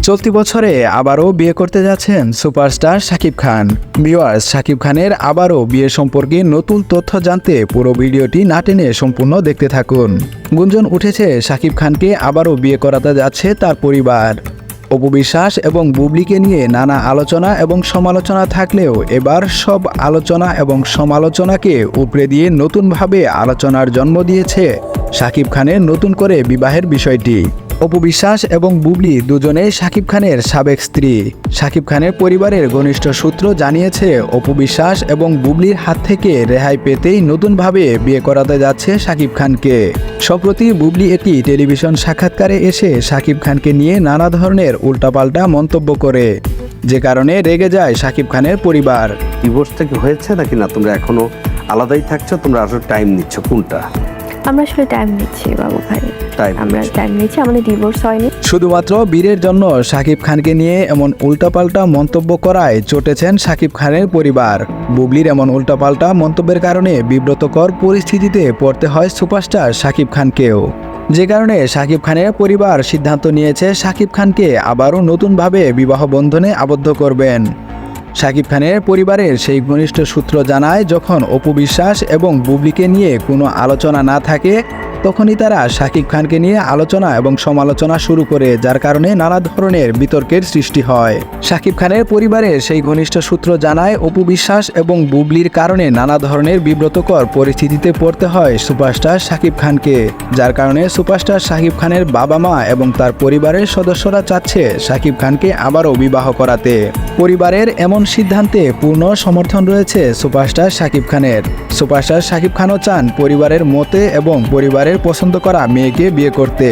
চলতি বছরে আবারও বিয়ে করতে যাচ্ছেন সুপারস্টার শাকিব খান। ভিউয়ার্স, শাকিব খানের আবারও বিয়ে সম্পর্কে নতুন তথ্য জানতে পুরো ভিডিওটি না টেনে সম্পূর্ণ দেখতে থাকুন। গুঞ্জন উঠেছে শাকিব খানকে আবারও বিয়ে করাতে যাচ্ছে তার পরিবার। অপু বিশ্বাস এবং বুবলিকে নিয়ে নানা আলোচনা এবং সমালোচনা থাকলেও এবার সব আলোচনা এবং সমালোচনাকে উপড়ে দিয়ে নতুনভাবে আলোচনার জন্ম দিয়েছে শাকিব খানের নতুন করে বিবাহের বিষয়টি। অপু বিশ্বাস এবং বুবলি দুজনেই শাকিব খানের সাবেক স্ত্রী। শাকিব খানের পরিবারের ঘনিষ্ঠ সূত্র জানিয়েছে অপু বিশ্বাস এবং বুবলির হাত থেকে রেহাই পেতেই নতুনভাবে বিয়ে করাতে যাচ্ছে শাকিব খানকে। সম্প্রতি বুবলি একটি টেলিভিশন সাক্ষাৎকারে এসে শাকিব খানকে নিয়ে নানা ধরনের উল্টাপাল্টা মন্তব্য করে, যে কারণে রেগে যায় শাকিব খানের পরিবার। ডিভোর্স থেকে হয়েছে নাকি না, তোমরা এখনো আলাদাই থাকছো, তোমরা আসলে টাইম নিচ্ছ কোনটা? আমরা আসলে টাইম নিচ্ছি বাবু ভাই, আমরা টাইম নিচ্ছি, আমাদের ডিভোর্স হয়নি। শুধুমাত্র বীরের জন্য শাকিব খানকে নিয়ে এমন উল্টাপাল্টা মন্তব্য করায় চটেছেন শাকিব খানের পরিবার। বুবলির এমন উল্টাপাল্টা মন্তব্যের কারণে বিব্রতকর পরিস্থিতিতে পড়তে হয় সুপারস্টার শাকিব খানকেও, যে কারণে শাকিব খানের পরিবার সিদ্ধান্ত নিয়েছে শাকিব খানকে আবারও নতুনভাবে বিবাহ বন্ধনে আবদ্ধ করবেন। শাকিব খানের পরিবারের সেই ঘনিষ্ঠ সূত্র জানায়, যখন অপু বিশ্বাস এবং বুবলিকে নিয়ে কোনো আলোচনা না থাকে তখনই তারা শাকিব খানকে নিয়ে আলোচনা এবং সমালোচনা শুরু করে, যার কারণে নানা ধরনের বিতর্কের সৃষ্টি হয়। শাকিব খানের পরিবারের সেই ঘনিষ্ঠ সূত্র জানায়, অপু বিশ্বাস এবং বুবলির কারণে নানা ধরনের বিব্রতকর পরিস্থিতিতে পড়তে হয় সুপারস্টার শাকিব খানকে, যার কারণে সুপারস্টার শাকিব খানের বাবা মা এবং তার পরিবারের সদস্যরা চাচ্ছে শাকিব খানকে আবারও বিবাহ করাতে। পরিবারের এমন সিদ্ধান্তে পূর্ণ সমর্থন রয়েছে সুপারস্টার শাকিব খানের। সুপারস্টার শাকিব খানও চান পরিবারের মতে এবং পরিবারের পছন্দ করা মেয়েকে বিয়ে করতে।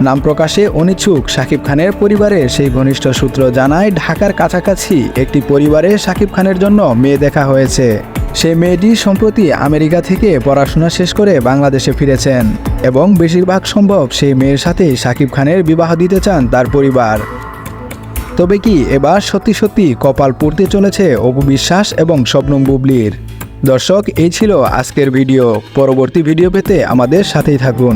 নাম প্রকাশে অনিচ্ছুক শাকিব খানের পরিবারের সেই ঘনিষ্ঠ সূত্র জানায়, ঢাকার কাছাকাছি একটি পরিবারে শাকিব খানের জন্য মেয়ে দেখা হয়েছে। সেই মেয়েটি সম্প্রতি আমেরিকা থেকে পড়াশোনা শেষ করে বাংলাদেশে ফিরেছেন এবং বেশিরভাগ সম্ভব সেই মেয়ের সাথেই শাকিব খানের বিবাহ দিতে চান তার পরিবার। তবে কি এবার সত্যি সত্যি কপাল পুড়তে চলেছে অপু বিশ্বাস এবং শবনম বুবলির? দর্শক, এই ছিল আজকের ভিডিও। পরবর্তী ভিডিও পেতে আমাদের সাথেই থাকুন।